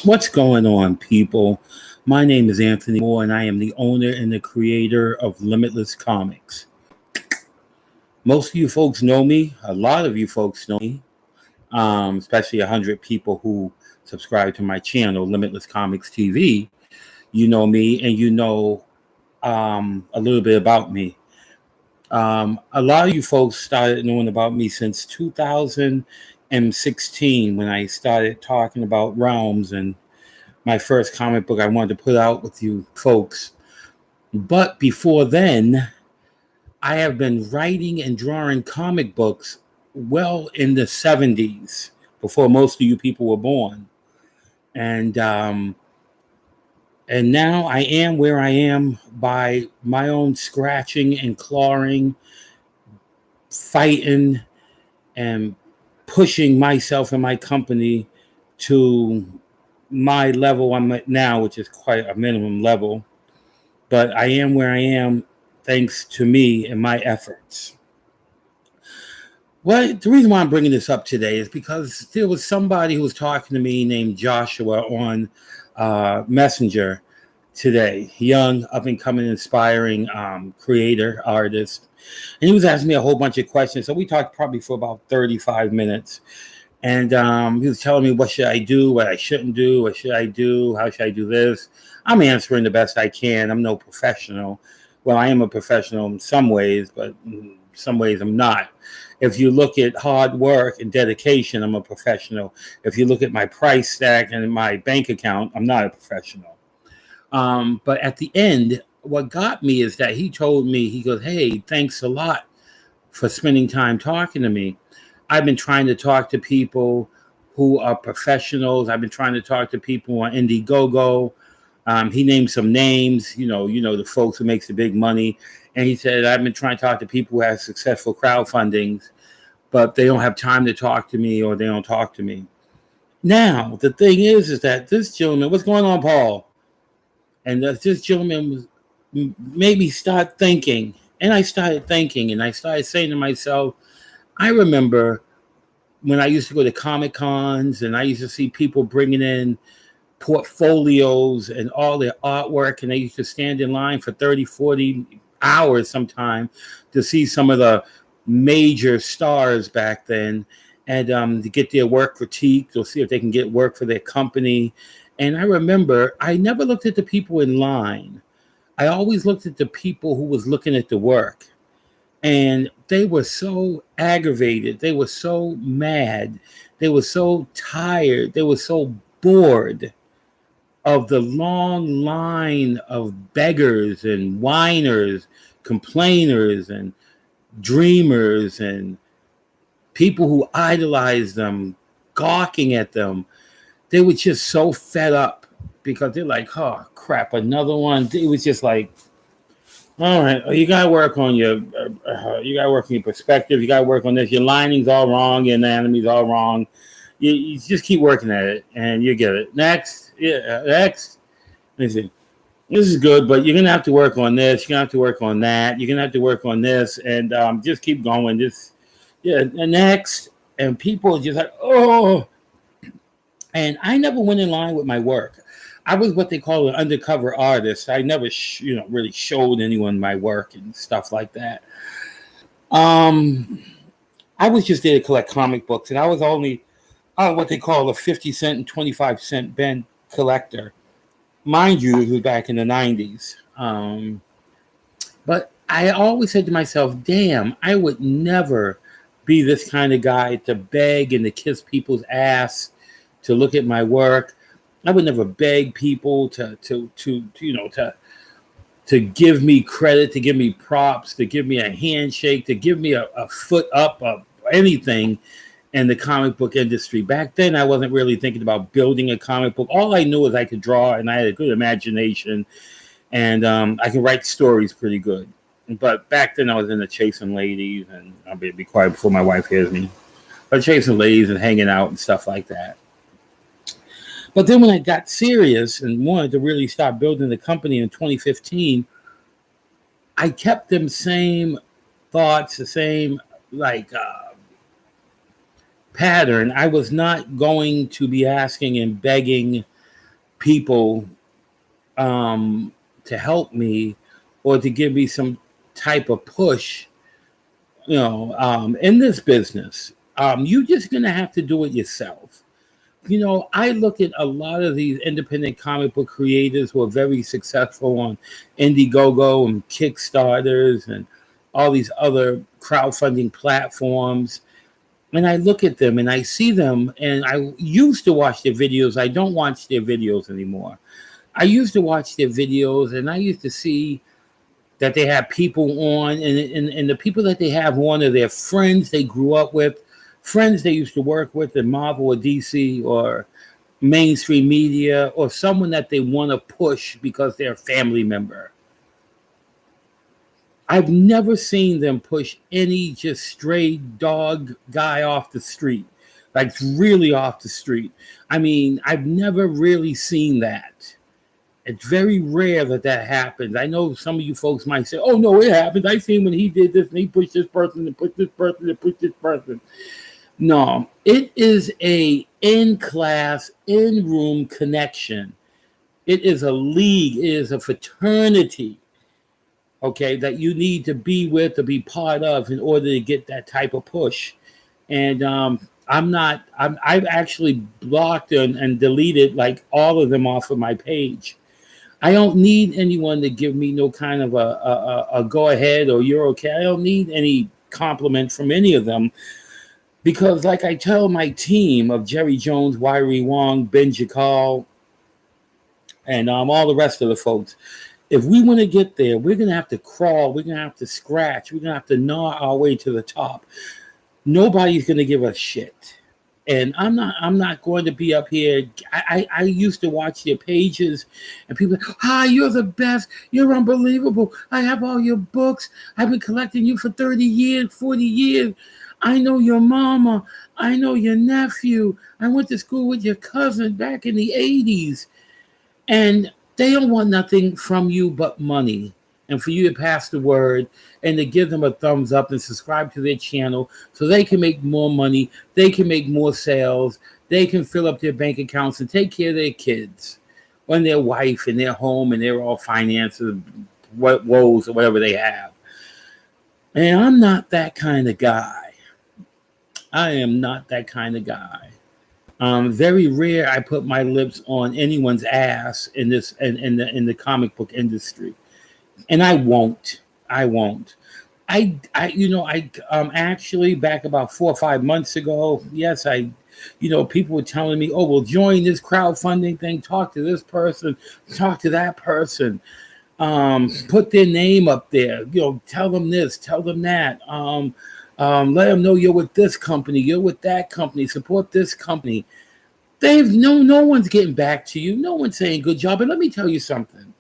What's going on, people? My name is Anthony Moore, and I am the owner and the creator of Limitless Comics. Most of you folks know me. A lot of you folks know me, especially 100 people who subscribe to my channel, Limitless Comics TV. You know me, and you know a little bit about me. A lot of you folks started knowing about me since 2016 when I started talking about realms and my first comic book I wanted to put out with you folks. But before then, I have been writing and drawing comic books well in the 70s, before most of you people were born. And and now I am where I am by my own scratching and clawing, fighting and pushing myself and my company to my level I'm at now, which is quite a minimum level. But I am where I am thanks to me and my efforts. Well, the reason why I'm bringing this up today is because there was somebody who was talking to me named Joshua on Messenger today, young, up and coming, inspiring creator, artist. And he was asking me a whole bunch of questions. So we talked probably for about 35 minutes. And he was telling me what should I do, what I shouldn't do, what should I do, how should I do this. I'm answering the best I can. I'm no professional. Well, I am a professional in some ways, but in some ways I'm not. If you look at hard work and dedication, I'm a professional. If you look at my price stack and my bank account, I'm not a professional. But at the end, what got me is that he told me, he goes, "Hey, thanks a lot for spending time talking to me. I've been trying to talk to people who are professionals. I've been trying to talk to people on Indiegogo." He named some names, the folks who makes the big money. And he said, "I've been trying to talk to people who have successful crowdfundings, but they don't have time to talk to me, or they don't talk to me." Now, the thing is that this gentleman, what's going on, Paul? And this gentleman made me start thinking. And I started thinking, and I started saying to myself, I remember when I used to go to Comic Cons and I used to see people bringing in portfolios and all their artwork, and they used to stand in line for 30, 40 hours sometime to see some of the major stars back then, and to get their work critiqued or see if they can get work for their company. And I remember I never looked at the people in line. I always looked at the people who was looking at the work. And they were so aggravated. They were so mad. They were so tired. They were so bored of the long line of beggars and whiners, complainers and dreamers and people who idolized them, gawking at them. They were just so fed up because they're like, "Oh, crap, another one." It was just like, all right, you gotta work on your perspective. You gotta work on this. Your lining's all wrong. Your anatomy's all wrong. You just keep working at it, and you get it. Next, yeah, next. Let me see. This is good, but you're gonna have to work on this. You're gonna have to work on that. You're gonna have to work on this, and just keep going. Just and next, and people are just like, oh. And I never went in line with my work. I was what they call an undercover artist. I never, really showed anyone my work and stuff like that. Um, I was just there to collect comic books, and I was only what they call a 50 cent and 25 cent bin collector. Mind you, it was back in the 90s. But I always said to myself, damn, I would never be this kind of guy to beg and to kiss people's ass to look at my work. I would never beg people to give me credit, to give me props, to give me a handshake, to give me a foot up of anything in the comic book industry. Back then, I wasn't really thinking about building a comic book. All I knew was I could draw, and I had a good imagination, and I can write stories pretty good. But back then, I was into chasing ladies, and I'll be quiet before my wife hears me. But chasing ladies and hanging out and stuff like that. But then when I got serious and wanted to really start building the company in 2015, I kept them same thoughts, the same pattern. I was not going to be asking and begging people to help me or to give me some type of push, in this business. You're just going to have to do it yourself. I look at a lot of these independent comic book creators who are very successful on Indiegogo and Kickstarters and all these other crowdfunding platforms. And I look at them and I see them, and I used to watch their videos. I don't watch their videos anymore. I used to watch their videos, and I used to see that they have people on, and the people that they have on are their friends they grew up with, friends they used to work with in Marvel or DC or mainstream media, or someone that they want to push because they're a family member. I've never seen them push any just stray dog guy off the street, like really off the street. I mean, I've never really seen that. It's very rare that happens. I know some of you folks might say, oh, no, it happens. I seen when he did this and he pushed this person and pushed this person and pushed this person. No, it is a in-class, in-room connection. It is a league. It is a fraternity, okay, that you need to be with, to be part of in order to get that type of push. And I've actually blocked and deleted like all of them off of my page. I don't need anyone to give me no kind of a go ahead or you're okay. I don't need any compliment from any of them. Because like I tell my team of Jerry Jones, Wyrie Wong, Ben Jakal, and all the rest of the folks, if we want to get there, we're going to have to crawl. We're going to have to scratch. We're going to have to gnaw our way to the top. Nobody's going to give us shit. And I'm not going to be up here. I used to watch their pages and people, hi, you're the best. You're unbelievable. I have all your books. I've been collecting you for 30 years, 40 years. I know your mama. I know your nephew. I went to school with your cousin back in the 80s. And they don't want nothing from you but money. And for you to pass the word and to give them a thumbs up and subscribe to their channel so they can make more money, they can make more sales, they can fill up their bank accounts and take care of their kids and their wife and their home and their all finances, woes or whatever they have. And I'm not that kind of guy. I am not that kind of guy. Very rare I put my lips on anyone's ass in this in the comic book industry. And I won't. I actually back about 4 or 5 months ago, yes, people were telling me, oh, well, join this crowdfunding thing, talk to this person, talk to that person, put their name up there, tell them this, tell them that, let them know you're with this company, you're with that company, support this company. No one's getting back to you. No one's saying good job. And let me tell you something.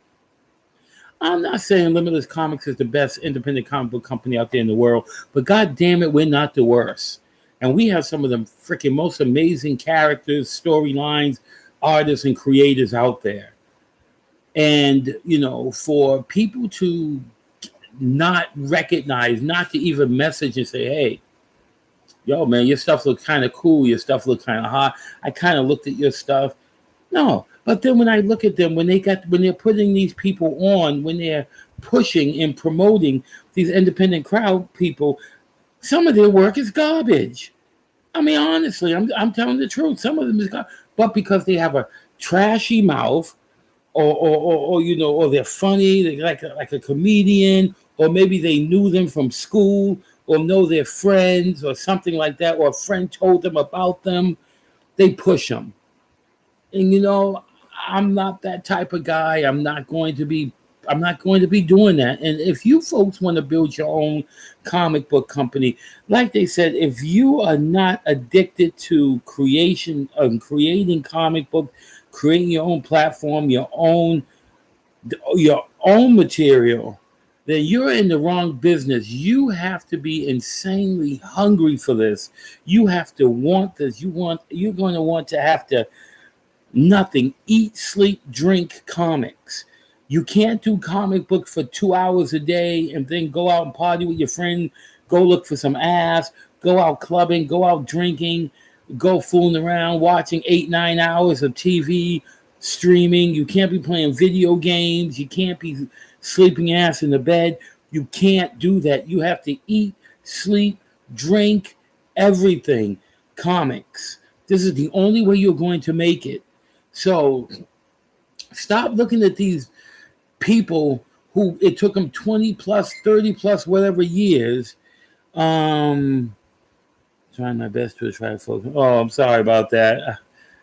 I'm not saying Limitless Comics is the best independent comic book company out there in the world, but God damn it, we're not the worst. And we have some of the freaking most amazing characters, storylines, artists, and creators out there. And, for people to not recognize, not to even message and say, hey, yo, man, your stuff looks kind of cool. Your stuff looks kind of hot. I kind of looked at your stuff. No. But then when I look at them, when they're putting these people on, when they're pushing and promoting these independent crowd people, some of their work is garbage. I mean, honestly, I'm telling the truth. Some of them is garbage. But because they have a trashy mouth, or they're funny, they're like a comedian, or maybe they knew them from school, or know their friends, or something like that, or a friend told them about them, they push them. And I'm not that type of guy. I'm not going to be doing that. And if you folks want to build your own comic book company, like they said, if you are not addicted to creating comic book, creating your own platform, your own material, then you're in the wrong business. You have to be insanely hungry for this. You have to want this. You're going to want to have to nothing, eat, sleep, drink comics. You can't do comic book for 2 hours a day and then go out and party with your friend, go look for some ass, go out clubbing, go out drinking, go fooling around, watching 8-9 hours of TV, streaming. You can't be playing video games. You can't be sleeping ass in the bed. You can't do that. You have to eat, sleep, drink, everything. Comics. This is the only way you're going to make it. So stop looking at these people who it took them 20 plus, 30 plus, whatever years. Trying my best to try to focus. Oh, I'm sorry about that.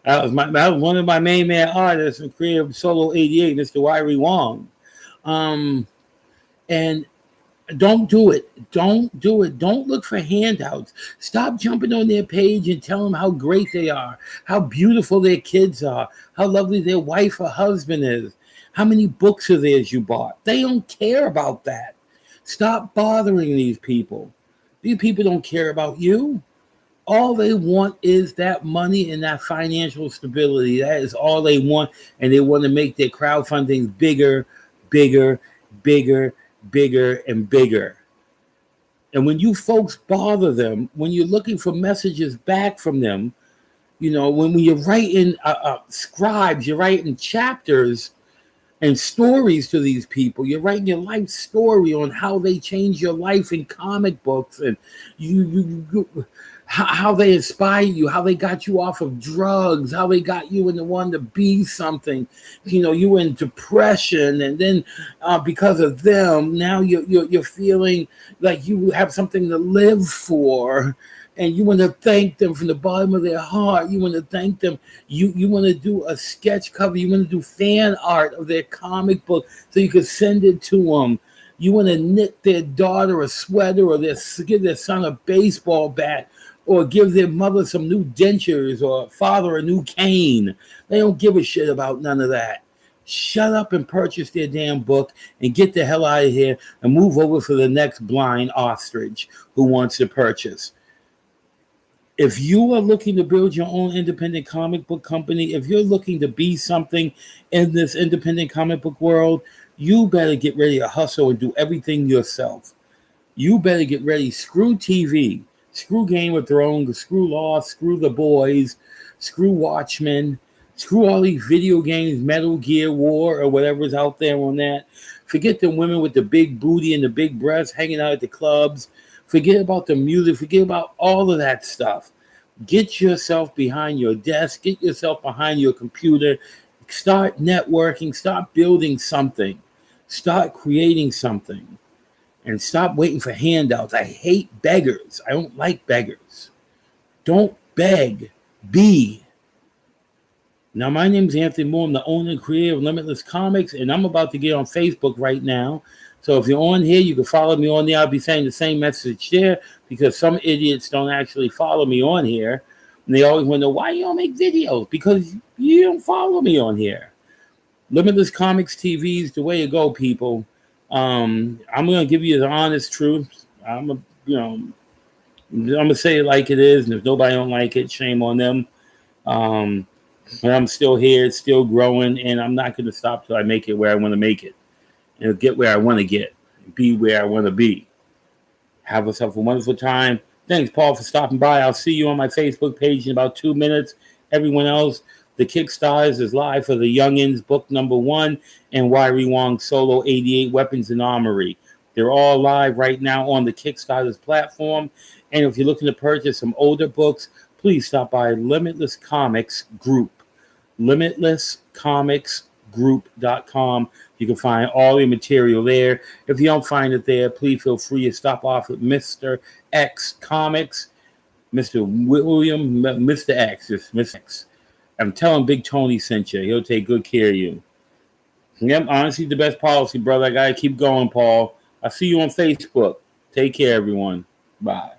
That was one of my main man artists and creator of Solo 88, Mr. Wiry Wong. And don't do it. Don't do it. Don't look for handouts. Stop jumping on their page and tell them how great they are, how beautiful their kids are, how lovely their wife or husband is, how many books of theirs you bought. They don't care about that. Stop bothering these people. These people don't care about you. All they want is that money and that financial stability. That is all they want. And they want to make their crowdfunding bigger, bigger, bigger, bigger, and bigger. And when you folks bother them, when you're looking for messages back from them, you know, when you're writing scribes, you're writing chapters and stories to these people. You're writing your life story on how they changed your life in comic books, and how they inspired you, how they got you off of drugs, how they got you in the one to be something. You know, you were in depression, and then because of them, now you're feeling like you have something to live for, and you want to thank them from the bottom of their heart. You want to thank them. You want to do a sketch cover. You want to do fan art of their comic book so you can send it to them. You want to knit their daughter a sweater, or give their son a baseball bat, or give their mother some new dentures, or father a new cane. They don't give a shit about none of that. Shut up and purchase their damn book and get the hell out of here and move over for the next blind ostrich who wants to purchase. If you are looking to build your own independent comic book company, if you're looking to be something in this independent comic book world, you better get ready to hustle and do everything yourself. You better get ready. Screw TV. Screw Game of Thrones. Screw Lost. Screw The Boys. Screw Watchmen. Screw all these video games, Metal Gear War, or whatever's out there on that. Forget the women with the big booty and the big breasts hanging out at the clubs. Forget about the music. Forget about all of that stuff. Get yourself behind your desk. Get yourself behind your computer. Start networking. Start building something. Start creating something. And stop waiting for handouts. I hate beggars. I don't like beggars. Don't beg. Be. Now, my name is Anthony Moore. I'm the owner and creator of Limitless Comics, and I'm about to get on Facebook right now. So if you're on here, you can follow me on there. I'll be saying the same message there, because some idiots don't actually follow me on here. And they always wonder, why you don't make videos? Because you don't follow me on here. Limitless Comics TV is the way to go, people. I'm going to give you the honest truth. I'm going to say it like it is. And if nobody don't like it, shame on them. But I'm still here. It's still growing. And I'm not going to stop till I make it where I want to make it. And get where I want to get, be where I want to be. Have yourself a wonderful time. Thanks, Paul, for stopping by. I'll see you on my Facebook page in about 2 minutes. Everyone else, the Kickstarters is live for the Youngins book number 1 and Wiry Wong Solo 88 Weapons and Armory. They're all live right now on the Kickstarters platform. And if you're looking to purchase some older books, please stop by Limitless Comics Group. LimitlessComicsGroup.com. You can find all your material there. If you don't find it there, please feel free to stop off at Mr. X Comics. Mr. William, Mr. X, just Mr. X. I'm telling Big Tony sent you. He'll take good care of you. Yep, honestly, the best policy, brother. I got to keep going, Paul. I'll see you on Facebook. Take care, everyone. Bye.